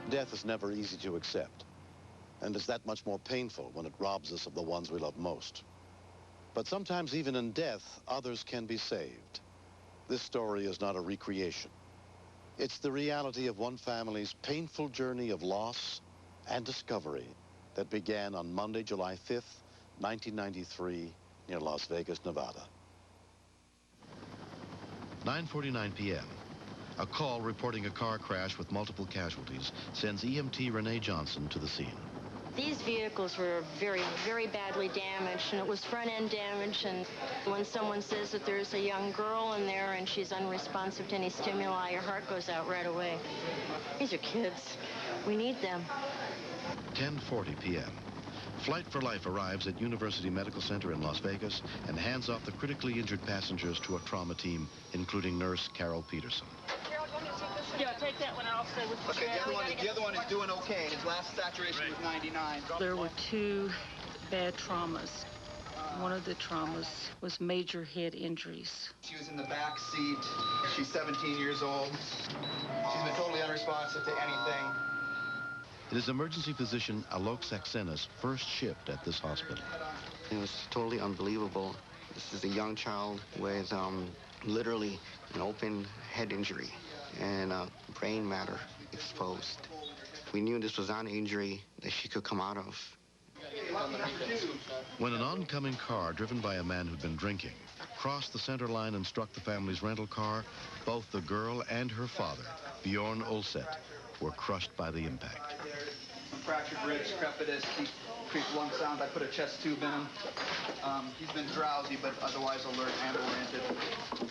Death is never easy to accept, and it's that much more painful when it robs us of the ones we love most. But sometimes even in death, others can be saved. This story is not a recreation. It's the reality of one family's painful journey of loss and discovery that began on Monday, July 5th, 1993, near Las Vegas, Nevada. 9:49 p.m. A call reporting a car crash with multiple casualties sends EMT Renee Johnson to the scene. These vehicles were very, very badly damaged, and it was front-end damage. And when someone says that there's a young girl in there and she's unresponsive to any stimuli, your heart goes out right away. These are kids. We need them. 10:40 p.m. Flight for Life arrives at University Medical Center in Las Vegas and hands off the critically injured passengers to a trauma team, including nurse Carol Peterson. Yeah, take that one and I'll stay with you. Okay, the other one is doing okay. His last saturation was 99. There were 2 bad traumas. One of the traumas was major head injuries. She was in the back seat. She's 17 years old. She's been totally unresponsive to anything. It is emergency physician Alok Saxena's first shift at this hospital. It was totally unbelievable. This is a young child with literally an open head injury and brain matter exposed. We knew this was not an injury that she could come out of. When an oncoming car driven by a man who'd been drinking crossed the center line and struck the family's rental car, both the girl and her father, Bjorn Olseth, were crushed by the impact. Fractured ribs, crepitus, increased lung sound. I put a chest tube in him. He's been drowsy, but otherwise alert and oriented.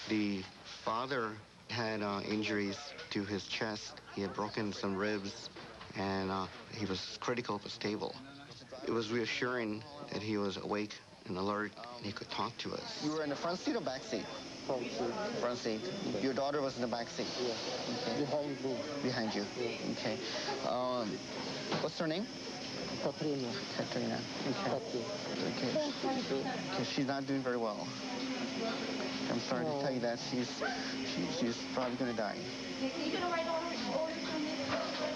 The father had injuries to his chest. He had broken some ribs, and he was critical but stable. It was reassuring that he was awake and alert, and he could talk to us. You were in the front seat or back seat? Front seat. Front seat. Your daughter was in the back seat? Yeah. Okay. Behind me. Behind you? Yeah. Okay. What's her name? Katrina. Katrina. Okay. Okay. Okay. She's not doing very well. I'm sorry to tell you that she's probably going to die.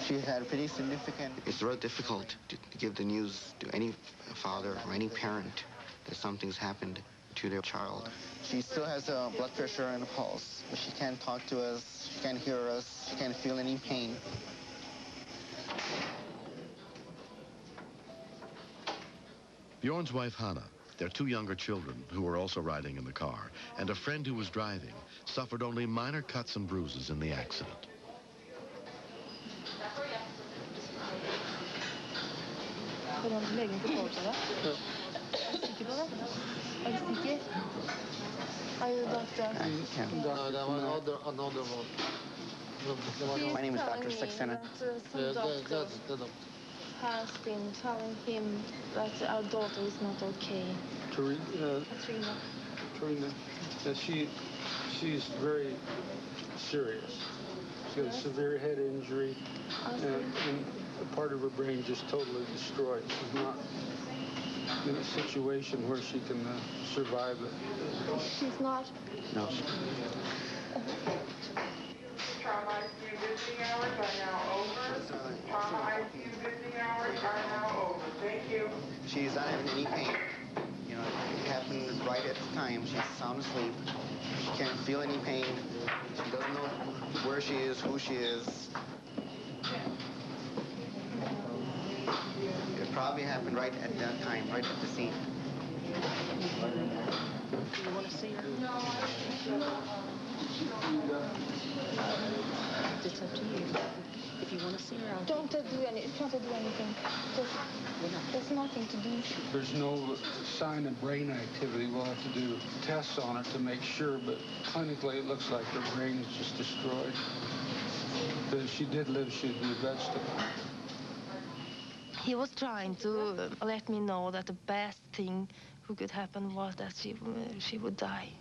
She had pretty significant... It's very difficult to give the news to any father or any parent that something's happened to their child. She still has a blood pressure and a pulse, but she can't talk to us, she can't hear us, she can't feel any pain. Bjorn's wife, Hannah, their 2 younger children, who were also riding in the car, and a friend who was driving, suffered only minor cuts and bruises in the accident. My name is Dr. Saxena. Has been telling him that our daughter is not okay. Katrina. She's very serious. She has a severe head injury, and a part of her brain just totally destroyed. She's not in a situation where she can survive it. She's not? No. Trauma ICU visiting hours are now over. Trauma ICU visiting hours are now over. Thank you. She's not having any pain. You know, it happened right at the time. She's sound asleep. She can't feel any pain. She doesn't know where she is, who she is. It probably happened right at that time, right at the scene. Do you want to see her? No. It's up to you. If you want to see her, I'll... Don't do anything. There's nothing to do. There's no sign of brain activity. We'll have to do tests on it to make sure, but clinically it looks like her brain is just destroyed. But if she did live, she'd be a vegetable. He was trying to let me know that the best thing who could happen was that she would die.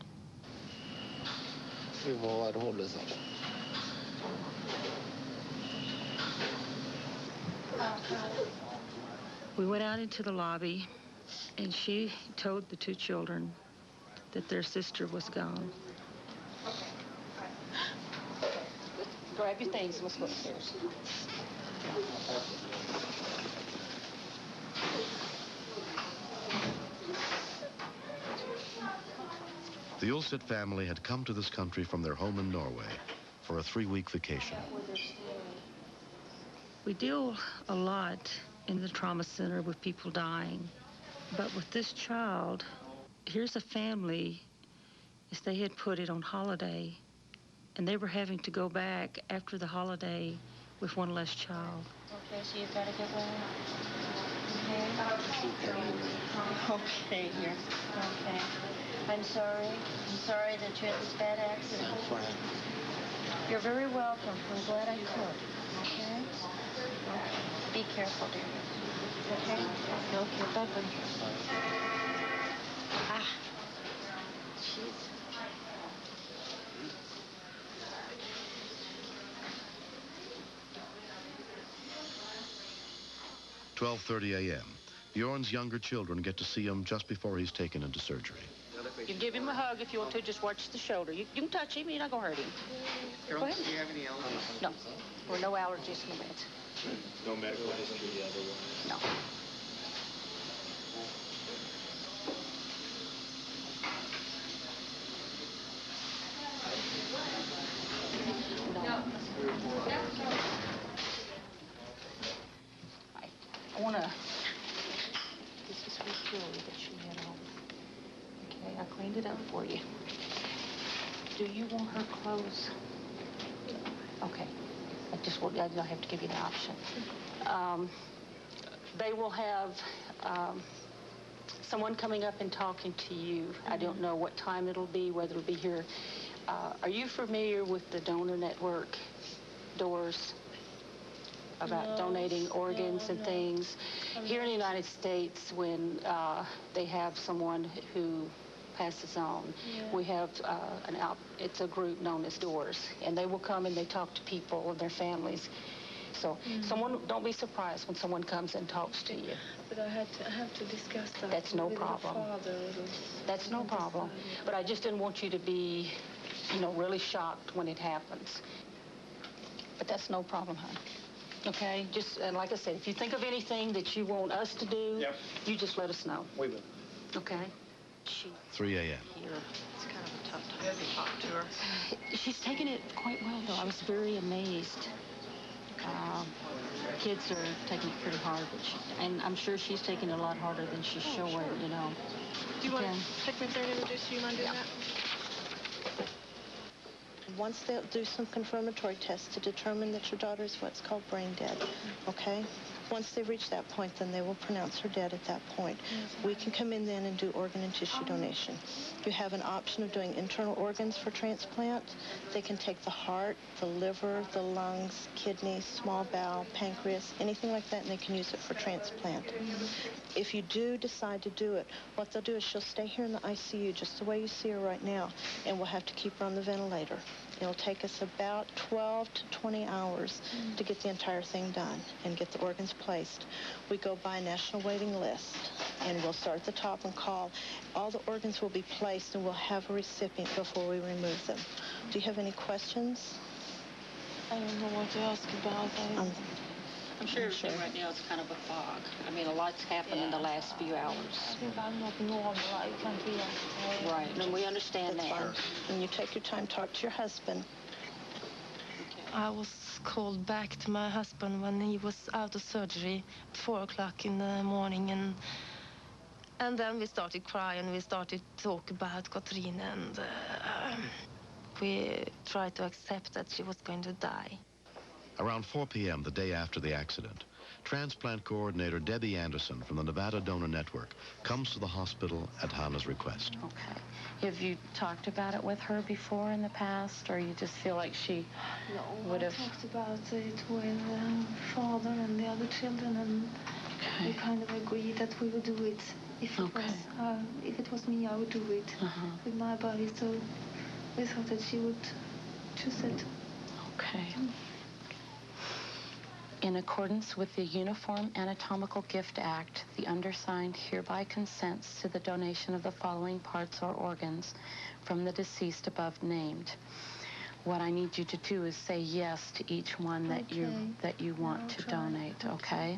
We went out into the lobby, and she told the 2 children that their sister was gone. Greg? grab your things. Let's go upstairs. The Ulset family had come to this country from their home in Norway for a 3-week vacation. We deal a lot in the trauma center with people dying. But with this child, here's a family, if they had put it on holiday, and they were having to go back after the holiday with one less child. Okay, so you've got to get well. Okay, here. Okay. I'm sorry. I'm sorry that you had this bad accident. I'm fine. You're very welcome. I'm glad I could. Okay? Be careful, dear. Okay? Okay, bye-bye. Ah. Jeez. 12:30 a.m. Bjorn's younger children get to see him just before he's taken into surgery. You can give him a hug if you want to. Just watch the shoulder. You can touch him. You're not going to hurt him. Carol, do you have any allergies? No. There are no allergies in the meds. No medical history otherwise? No. I want to... This is her jewelry that she had on. Okay, I cleaned it up for you. Do you want her clothes? Okay. I'll have to give you the option. They will have someone coming up and talking to you. I don't know what time it'll be, whether it'll be here. Are you familiar with the donor network doors? About donating organs and things. Here in the United States, when they have someone who passes on, we have it's a group known as Doors, and they will come and they talk to people and their families. So don't be surprised when someone comes and talks to you. But I have to discuss that. That's no problem. Father. That's no problem. But I just didn't want you to be, really shocked when it happens. But that's no problem, hon. Okay, and like I said, if you think of anything that you want us to do, you just let us know. We will. Okay? 3 a.m. It's kind of a tough time to talk to her. She's taken it quite well, though. I was very amazed. Kids are taking it pretty hard, and I'm sure she's taking it a lot harder than she's showing, sure. Do you want to take me there and introduce you? You mind doing that? Once they'll do some confirmatory tests to determine that your daughter is what's called brain dead, okay? Once they reach that point, then they will pronounce her dead at that point. We can come in then and do organ and tissue donation. You have an option of doing internal organs for transplant. They can take the heart, the liver, the lungs, kidneys, small bowel, pancreas, anything like that, and they can use it for transplant. If you do decide to do it, what they'll do is she'll stay here in the ICU just the way you see her right now, and we'll have to keep her on the ventilator. It'll take us about 12 to 20 hours to get the entire thing done and get the organs placed. We go by a national waiting list, and we'll start at the top and call. All the organs will be placed, and we'll have a recipient before we remove them. Do you have any questions? I don't know what to ask about. I'm sure everything right now is kind of a fog. I mean, a lot's happened in the last few hours. I think I'm not normal. I can't be on. Right, and we understand That's that. fine. When you take your time, talk to your husband. I was called back to my husband when he was out of surgery at 4 o'clock in the morning, and then we started crying. We started to talk about Katrine, and we tried to accept that she was going to die. Around 4 p.m. the day after the accident, transplant coordinator Debbie Anderson from the Nevada Donor Network comes to the hospital at Hannah's request. Okay. Have you talked about it with her before in the past, or you just feel like she would have... I talked about it with father and the other children, and we kind of agreed that we would do it. If it was me, I would do it with my body, so we thought that she would choose it. Okay. In accordance with the Uniform Anatomical Gift Act, the undersigned hereby consents to the donation of the following parts or organs from the deceased above named. what I need you to do is say yes to each one that you want to donate, okay?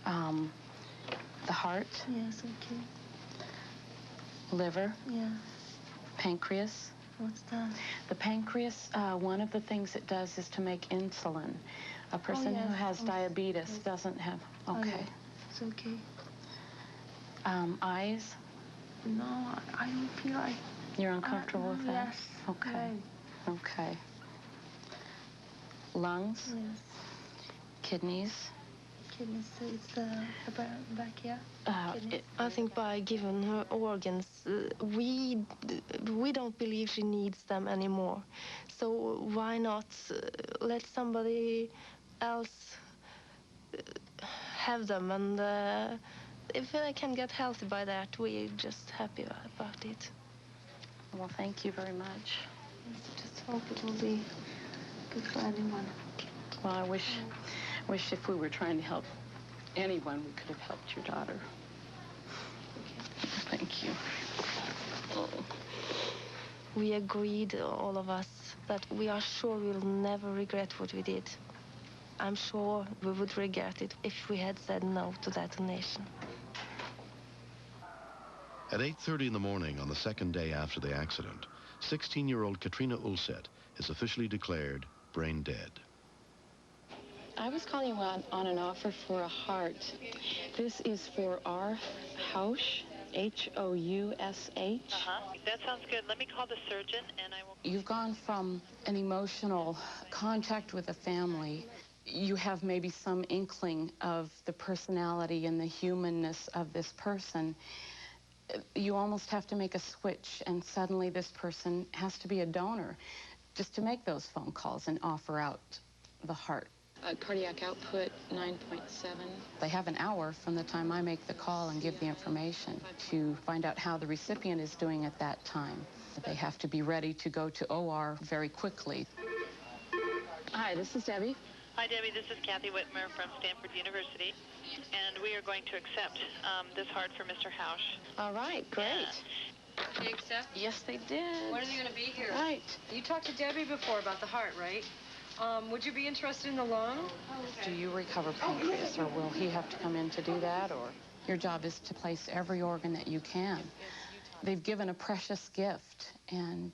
The heart. Yes, okay. Liver. Yeah. Pancreas. What's that? The pancreas, one of the things it does is to make insulin. A person who has diabetes doesn't have, okay. It's okay. Eyes? No, I don't feel like... You're uncomfortable with that? Yes. Okay. Right. Okay. Lungs? Yes. Kidneys? Kidneys, it's back here. I think by giving her organs, we don't believe she needs them anymore. So why not let somebody else have them? And if I can get healthy by that, we're just happy about it. Well, thank you very much. Just hope it will be good for anyone. Well, I wish if we were trying to help anyone, we could have helped your daughter. Thank you. Oh. We agreed, all of us, that we are sure we'll never regret what we did. I'm sure we would regret it if we had said no to that donation. At 8:30 in the morning on the second day after the accident, 16-year-old Katrina Ulset is officially declared brain dead. I was calling you on an offer for a heart. This is for R. Hausch, H-O-U-S-H. That sounds good. Let me call the surgeon and I will... You've gone from an emotional contact with a family. You have maybe some inkling of the personality and the humanness of this person. You almost have to make a switch, and suddenly this person has to be a donor just to make those phone calls and offer out the heart. Cardiac output, 9.7. They have an hour from the time I make the call and give the information to find out how the recipient is doing at that time. They have to be ready to go to OR very quickly. Hi, this is Debbie. Hi, Debbie. This is Kathy Whitmer from Stanford University, and we are going to accept this heart for Mr. Hausch. All right, great. They accept? Yes, they did. When are they going to be here? Right. You talked to Debbie before about the heart, right? Would you be interested in the lung? Do you recover pancreas, or will he have to come in to do that, or? Your job is to place every organ that you can. They've given a precious gift, and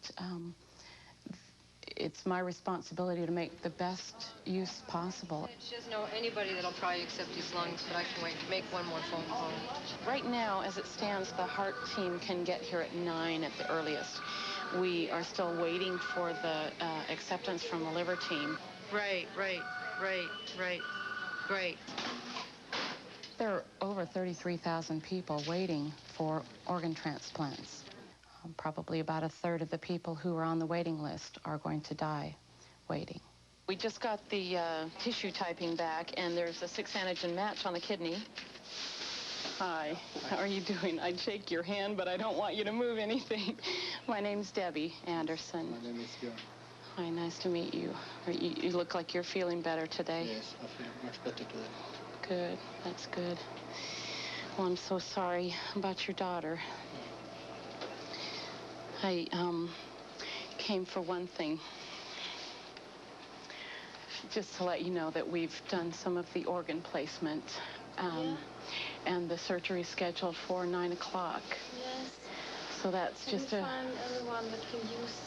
it's my responsibility to make the best use possible. She doesn't know anybody that'll probably accept these lungs, but I can wait to make one more phone call. Right now, as it stands, the heart team can get here at 9 at the earliest. We are still waiting for the acceptance from the liver team. Right. There are over 33,000 people waiting for organ transplants. Probably about a third of the people who are on the waiting list are going to die waiting. We just got the tissue typing back, and there's a 6-antigen match on the kidney. Hi, how are you doing? I'd shake your hand, but I don't want you to move anything. My name's Debbie Anderson. My name is Björn. Hi, nice to meet you. You look like you're feeling better today. Yes, I feel much better today. Good, that's good. Well, I'm so sorry about your daughter. I came for one thing. Just to let you know that we've done some of the organ placement. And the surgery scheduled for 9 o'clock. Yes. So that's Can just you find anyone that can use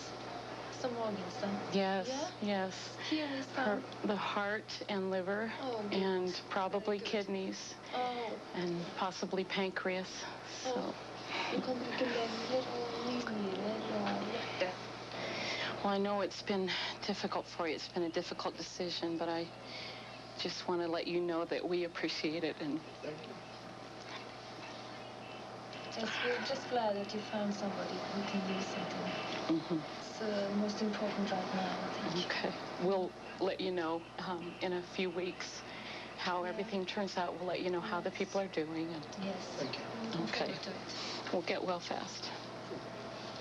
some organs then? Yes, yeah? yes. Here is some. The heart and liver, and probably kidneys, and possibly pancreas. So. Well, I know it's been difficult for you. It's been a difficult decision, but I just want to let you know that we appreciate it. And thank you. Yes, we're just glad that you found somebody who can use it. It's the most important right now, I think. Okay. We'll let you know in a few weeks how everything turns out. We'll let you know how the people are doing. And yes. Thank you. Okay. We'll get well fast.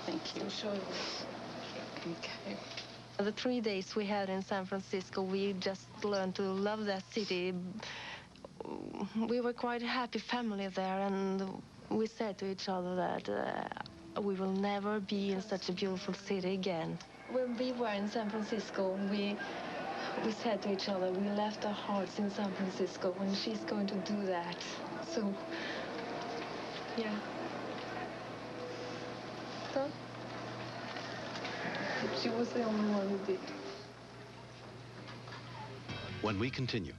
Thank you. I'm sure you will. Okay. The 3 days we had in San Francisco, we just learned to love that city. We were quite a happy family there, and we said to each other that we will never be in such a beautiful city again. When we were in San Francisco, we said to each other, we left our hearts in San Francisco, and she's going to do that. So, yeah. So, she was the only one who did. When we continue.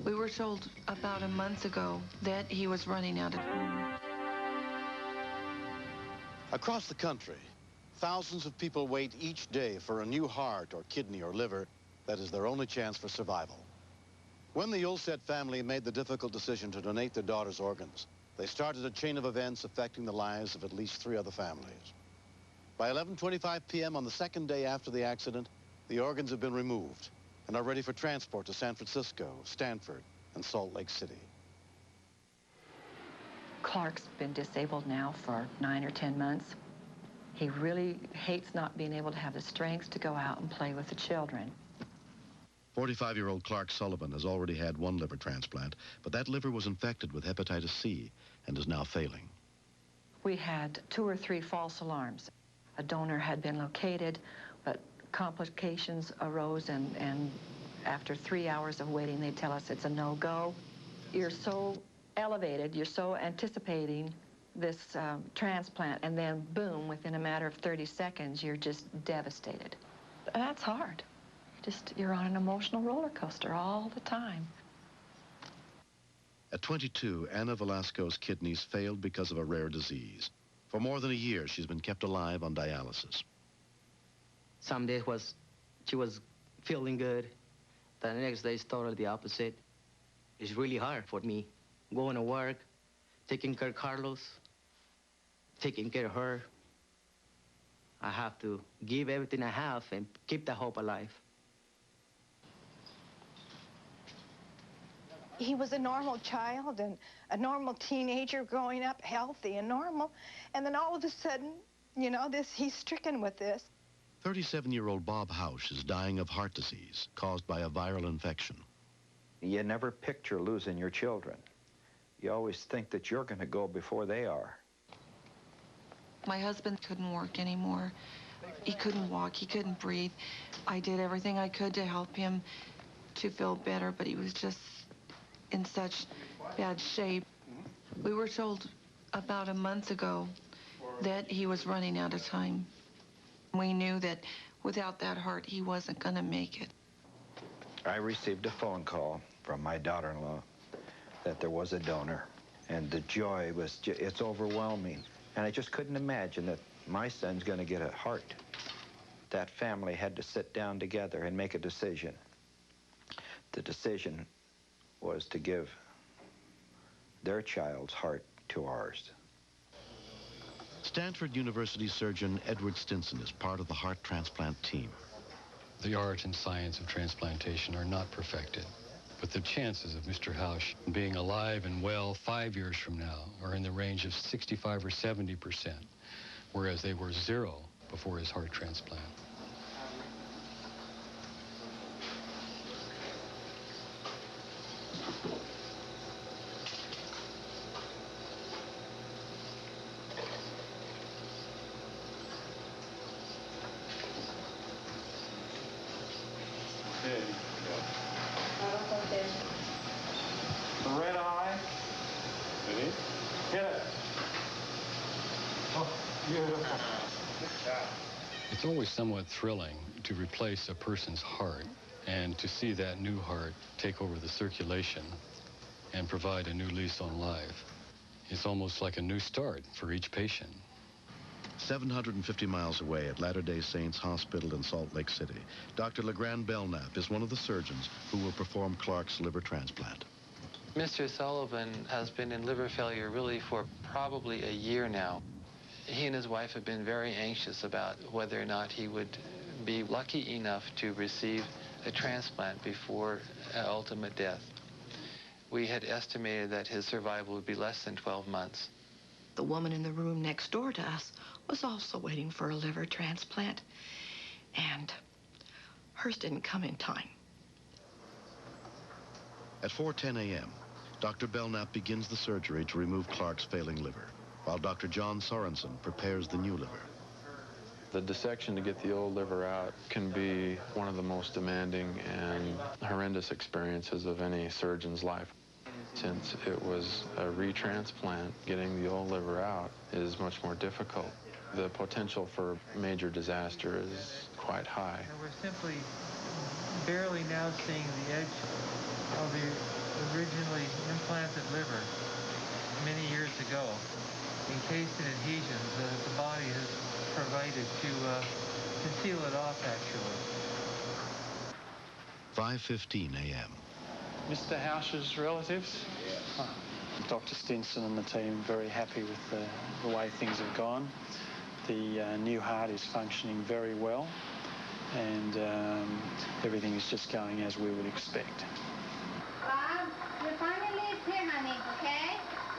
We were told about a month ago that he was running out of... Across the country, thousands of people wait each day for a new heart or kidney or liver that is their only chance for survival. When the Ulstedt family made the difficult decision to donate their daughter's organs, they started a chain of events affecting the lives of at least 3 other families. By 11:25 p.m. on the second day after the accident, the organs have been removed and are ready for transport to San Francisco, Stanford, and Salt Lake City. Clark's been disabled now for 9 or 10 months. He really hates not being able to have the strength to go out and play with the children. 45-year-old Clark Sullivan has already had 1 liver transplant, but that liver was infected with hepatitis C and is now failing. We had 2 or 3 false alarms. A donor had been located, but complications arose, and after 3 hours of waiting, they tell us it's a no-go. You're so elevated, you're so anticipating this transplant, and then boom, within a matter of 30 seconds, you're just devastated. That's hard. You're on an emotional roller coaster all the time. At 22, Anna Velasco's kidneys failed because of a rare disease. For more than a year, she's been kept alive on dialysis. Some days she was feeling good. The next day, it's totally the opposite. It's really hard for me. Going to work, taking care of Carlos, taking care of her. I have to give everything I have and keep the hope alive. He was a normal child and a normal teenager growing up healthy and normal. And then all of a sudden, you know, he's stricken with this. 37-year-old Bob Hausch is dying of heart disease caused by a viral infection. You never picture losing your children. You always think that you're going to go before they are. My husband couldn't work anymore. He couldn't walk, he couldn't breathe. I did everything I could to help him to feel better, but he was just in such bad shape. We were told about a month ago that he was running out of time. We knew that without that heart, he wasn't going to make it. I received a phone call from my daughter-in-law that there was a donor, and the joy was, it's overwhelming. And I just couldn't imagine that my son's going to get a heart. That family had to sit down together and make a decision. The decision was to give their child's heart to ours. Stanford University surgeon Edward Stinson is part of the heart transplant team. The art and science of transplantation are not perfected, but the chances of Mr. Hausch being alive and well 5 years from now are in the range of 65 or 70%, whereas they were 0 before his heart transplant. The red eye. Ready? Hit it. Oh, beautiful. It's always somewhat thrilling to replace a person's heart and to see that new heart take over the circulation and provide a new lease on life. It's almost like a new start for each patient. 750 miles away at Latter-day Saints Hospital in Salt Lake City, Dr. LeGrand Belknap is one of the surgeons who will perform Clark's liver transplant. Mr. Sullivan has been in liver failure really for probably a year now. He and his wife have been very anxious about whether or not he would be lucky enough to receive a transplant before ultimate death. We had estimated that his survival would be less than 12 months. The woman in the room next door to us was also waiting for a liver transplant, and hers didn't come in time. At 4:10 a.m., Dr. Belknap begins the surgery to remove Clark's failing liver, while Dr. John Sorensen prepares the new liver. The dissection to get the old liver out can be one of the most demanding and horrendous experiences of any surgeon's life. Since it was a retransplant, getting the old liver out is much more difficult. The potential for major disaster is quite high. We're simply barely now seeing the edge of the originally implanted liver many years ago, encased in adhesions that the body has provided to conceal it off, actually. 5:15 a.m. Mr. Housh's relatives? Dr. Stinson and the team very happy with the way things have gone. The new heart is functioning very well, and everything is just going as we would expect. Bob, your family is here, honey, okay?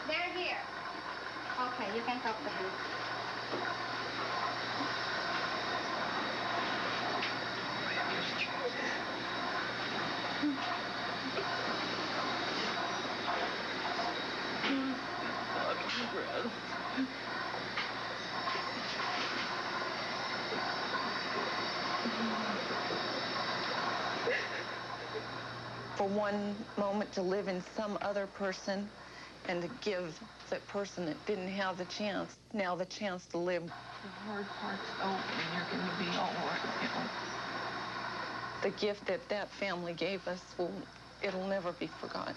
They're here. Okay, you can talk to them. For one moment to live in some other person and to give that person that didn't have the chance, now the chance to live. The hard part's over and you're going to be all right now. The gift that that family gave us, it'll never be forgotten.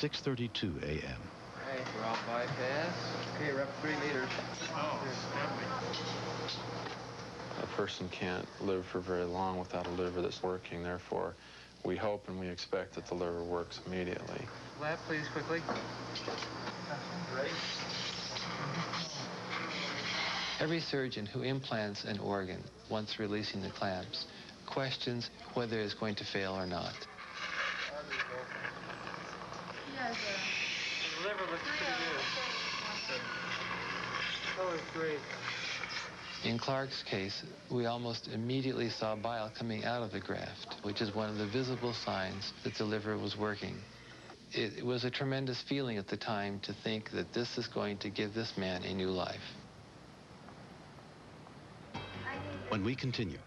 6:32 a.m. Okay, we're off bypass. Okay, we're up 3 meters. Oh, A person can't live for very long without a liver that's working. Therefore, we hope and we expect that the liver works immediately. Lap, please, quickly. Ready? Every surgeon who implants an organ, once releasing the clamps, questions whether it's going to fail or not. The liver looks pretty good. Oh, it's great. In Clark's case, we almost immediately saw bile coming out of the graft, which is one of the visible signs that the liver was working. It was a tremendous feeling at the time to think that this is going to give this man a new life. When we continue.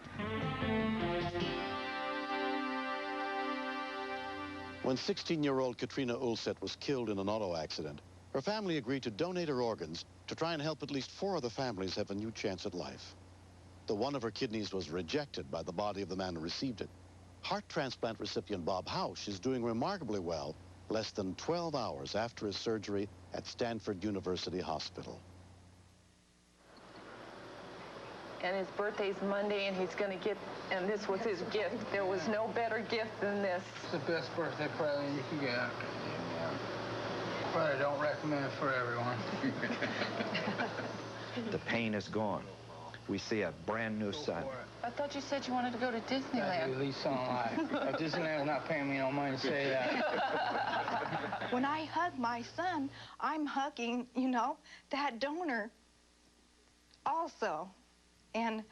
When 16-year-old Katrina Ulset was killed in an auto accident, her family agreed to donate her organs to try and help at least 4 other families have a new chance at life. The one of her kidneys was rejected by the body of the man who received it. Heart transplant recipient Bob Hausch is doing remarkably well less than 12 hours after his surgery at Stanford University Hospital. And his birthday's Monday, and he's going to get, and this was his gift. There was no better gift than this. It's the best birthday present you can get. But I don't recommend it for everyone. The pain is gone. We see a brand new son. I thought you said you wanted to go to Disneyland. At least on life. Disneyland's not paying me no money to say that. When I hug my son, I'm hugging, you know, that donor also. And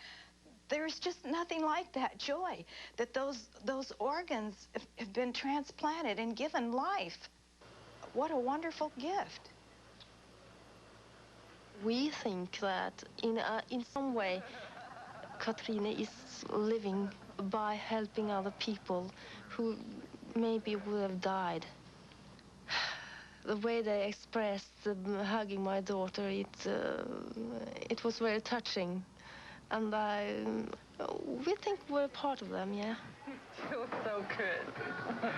there's just nothing like that joy, that those organs have been transplanted and given life. What a wonderful gift. We think that in some way, Katrina is living by helping other people who maybe would have died. The way they expressed hugging my daughter, it was very touching. And we think we're part of them, yeah. It was so good.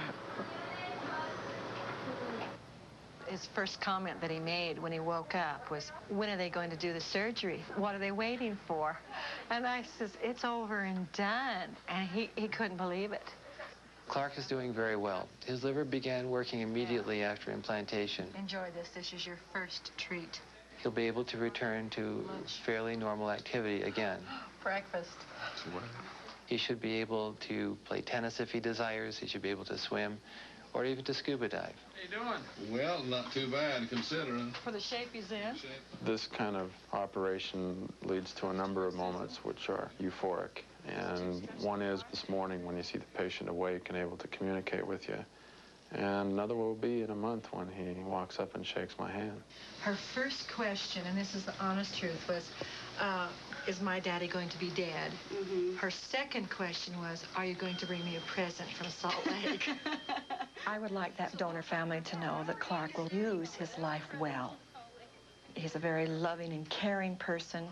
His first comment that he made when he woke up was, when are they going to do the surgery? What are they waiting for? And I says, it's over and done. And he couldn't believe it. Clark is doing very well. His liver began working immediately after implantation. Enjoy this. This is your first treat. He'll be able to return to fairly normal activity again. Breakfast. He should be able to play tennis if he desires. He should be able to swim or even to scuba dive. How you doing? Well, not too bad considering. For the shape he's in. This kind of operation leads to a number of moments which are euphoric. And one is this morning when you see the patient awake and able to communicate with you. And another will be in a month when he walks up and shakes my hand. Her first question, and this is the honest truth, was, is my daddy going to be dead? Her second question was, are you going to bring me a present from Salt Lake? I would like that donor family to know that Clark will use his life well. He's a very loving and caring person,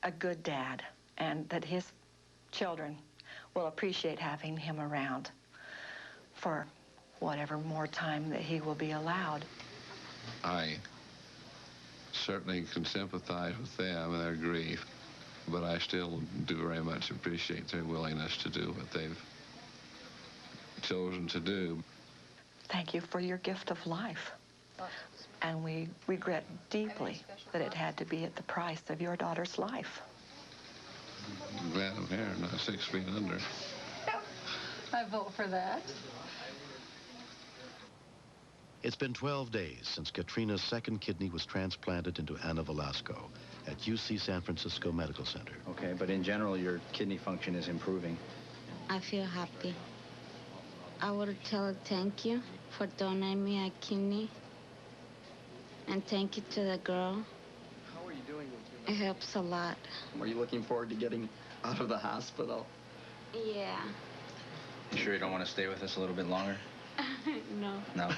a good dad, and that his children will appreciate having him around for whatever more time that he will be allowed. I certainly can sympathize with them and their grief, but I still do very much appreciate their willingness to do what they've chosen to do. Thank you for your gift of life. And we regret deeply that it had to be at the price of your daughter's life. I'm glad I'm here, not 6 feet under. I vote for that. It's been 12 days since Katrina's second kidney was transplanted into Ana Velasco at UC San Francisco Medical Center. Okay, but in general, your kidney function is improving. I feel happy. I would tell her thank you for donating me a kidney. And thank you to the girl. How are you doing? It helps a lot. Are you looking forward to getting out of the hospital? Yeah. You sure you don't want to stay with us a little bit longer? No. No?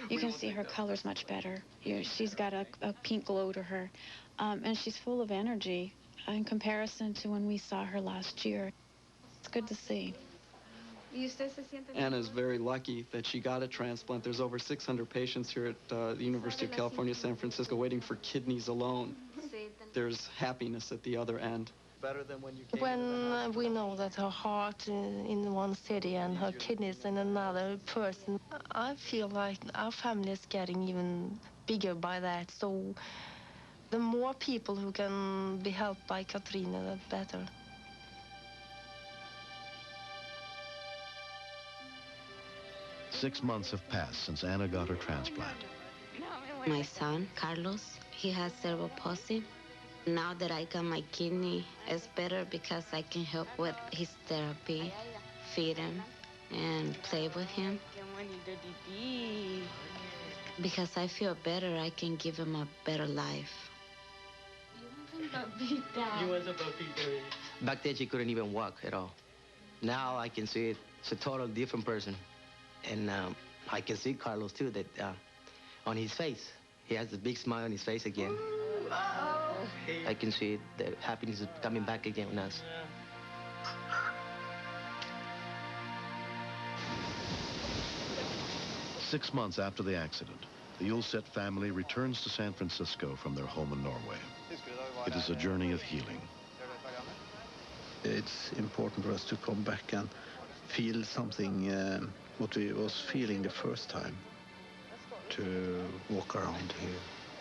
You can see her color's much better. She's got a pink glow to her. And she's full of energy in comparison to when we saw her last year. It's good to see. Anna's very lucky that she got a transplant. There's over 600 patients here at the University of California, San Francisco, waiting for kidneys alone. There's happiness at the other end. Better than when you came When we know that her heart in one city and her kidneys in another person, I feel like our family is getting even bigger by that. So the more people who can be helped by Katrina, the better. Six months have passed since Anna got her transplant. My son, Carlos, he has cerebral palsy. Now that I got my kidney, it's better because I can help with his therapy, feed him, and play with him. Because I feel better, I can give him a better life. Back then, she couldn't even walk at all. Now I can see it. It's a totally different person. And I can see Carlos, too, that on his face, he has a big smile on his face again. I can see the happiness is coming back again on us. 6 months after the accident, the Ulset family returns to San Francisco from their home in Norway. It is a journey of healing. It's important for us to come back and feel something, what we was feeling the first time. To walk around here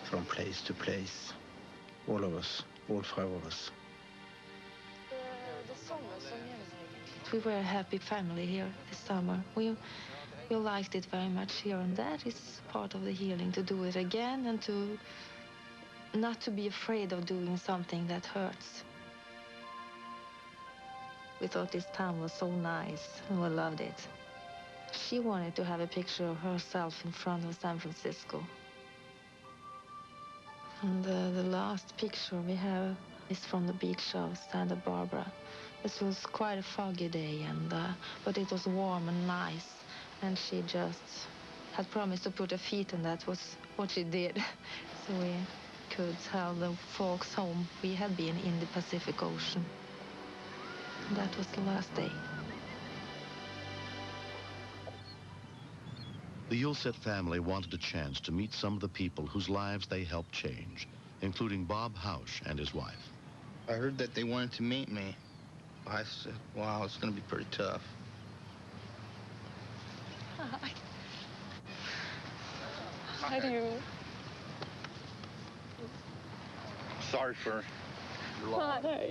from place to place. All of us, all 5 of us. We were a happy family here this summer. We liked it very much here, and that is part of the healing, to do it again and to not to be afraid of doing something that hurts. We thought this town was so nice, and we loved it. She wanted to have a picture of herself in front of San Francisco. And the last picture we have is from the beach of Santa Barbara. This was quite a foggy day, but it was warm and nice. And she just had promised to put her feet, and that was what she did. So we could tell the folks home we had been in the Pacific Ocean. And that was the last day. The Ulset family wanted a chance to meet some of the people whose lives they helped change, including Bob Hausch and his wife. I heard that they wanted to meet me. I said, wow, it's going to be pretty tough. How do you... Sorry for your loss. Hi.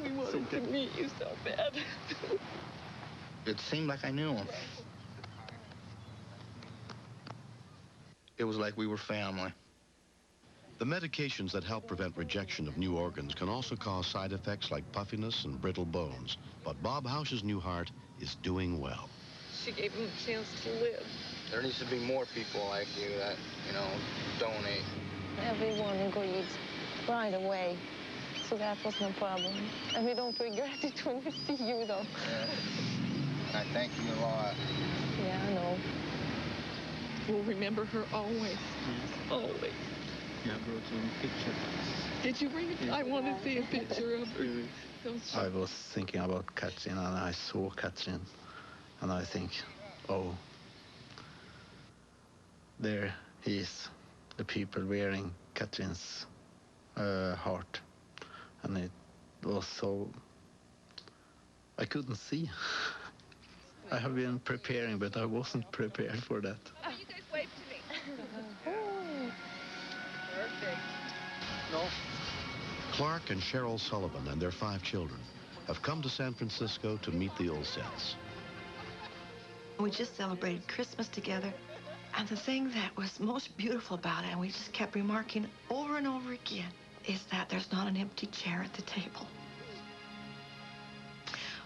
We wanted to meet you so bad. It seemed like I knew him. It was like we were family. The medications that help prevent rejection of new organs can also cause side effects like puffiness and brittle bones. But Bob Hausch's new heart is doing well. She gave him a chance to live. There needs to be more people like you that, donate. Everyone agreed right away, so that was no problem. And we don't regret it when we see you, though. Yeah. I thank you a lot. Yeah, I know. We'll remember her always. Always. Yeah, I brought you a picture. Did you bring it? I want to see a picture of her. I was thinking about Katrin, and I saw Katrin, and I think, oh, there he is, the people wearing Katrin's heart. And it was so, I couldn't see. I have been preparing, but I wasn't prepared for that. Oh, you guys wave to me. Perfect. No. Clark and Cheryl Sullivan and their 5 children have come to San Francisco to meet the Olsens. We just celebrated Christmas together, and the thing that was most beautiful about it, and we just kept remarking over and over again, is that there's not an empty chair at the table.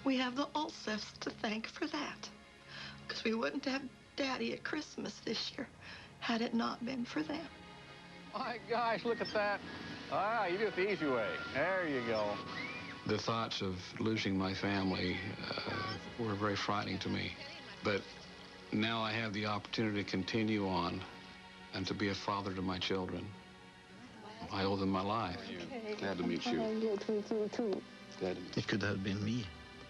We have the Olsens to thank for that, because we wouldn't have Daddy at Christmas this year had it not been for them. My gosh, look at that. Ah, you do it the easy way. There you go. The thoughts of losing my family were very frightening to me. But now I have the opportunity to continue on and to be a father to my children. I owe them my life. Glad to meet you. Glad to meet you, too. It could have been me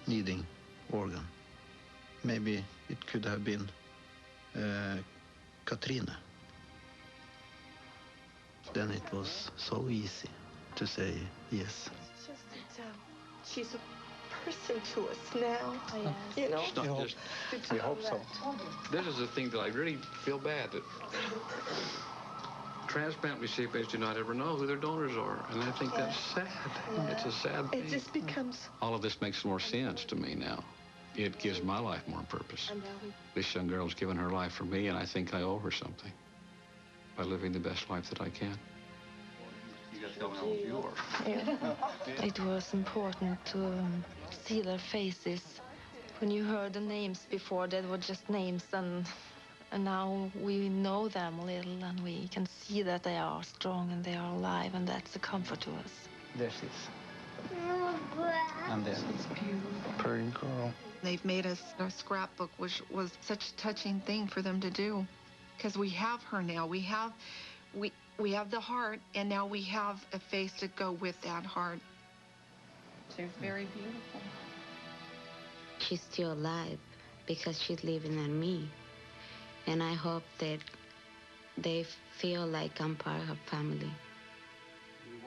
needing organ. Maybe it could have been Katrina. Then it was so easy to say yes. It's just that she's a person to us now. Yes. You know? It's not just, We hope so. this is the thing that I really feel bad that transplant recipients do not ever know who their donors are. And I think that's sad. It's a sad thing. It just becomes... All of this makes more sense to me now. It gives my life more purpose. This young girl's given her life for me, and I think I owe her something by living the best life that I can. You got to tell me how you are. Yeah. It was important to see their faces. When you heard the names before, they were just names, and now we know them a little, and we can see that they are strong and they are alive, and that's a comfort to us. There she is. And there. It's beautiful. Pretty girl. They've made us a scrapbook, which was such a touching thing for them to do, because we have her now. We have the heart, and now we have a face to go with that heart. She's very beautiful. She's still alive because she's living in me. And I hope that they feel like I'm part of her family.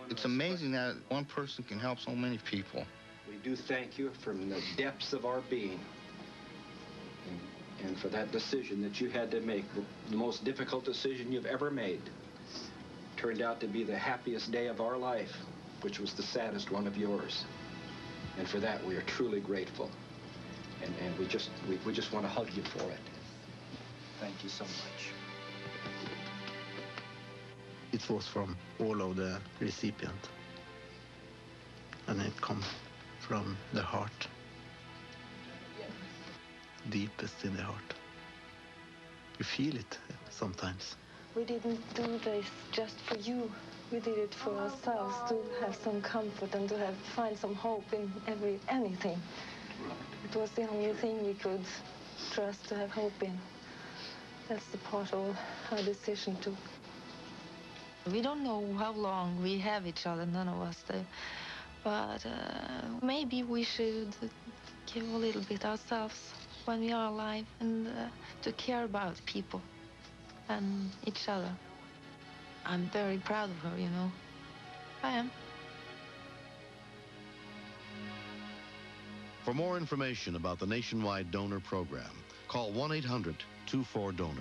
It's amazing that one person can help so many people. We do thank you from the depths of our being. And for that decision that you had to make, the most difficult decision you've ever made, turned out to be the happiest day of our life, which was the saddest one of yours. And for that, we are truly grateful. And we just want to hug you for it. Thank you so much. It was from all of the recipient. And it comes from the heart. Deepest in the heart. You feel it sometimes. We didn't do this just for you. We did it for ourselves, to have some comfort and to find some hope in anything. It was the only thing we could trust to have hope in. That's the part of our decision too. We don't know how long we have each other, none of us do. But maybe we should give a little bit ourselves when we are alive, and to care about people and each other. I'm very proud of her, you know. I am. For more information about the nationwide donor program, call 1-800-24-DONOR.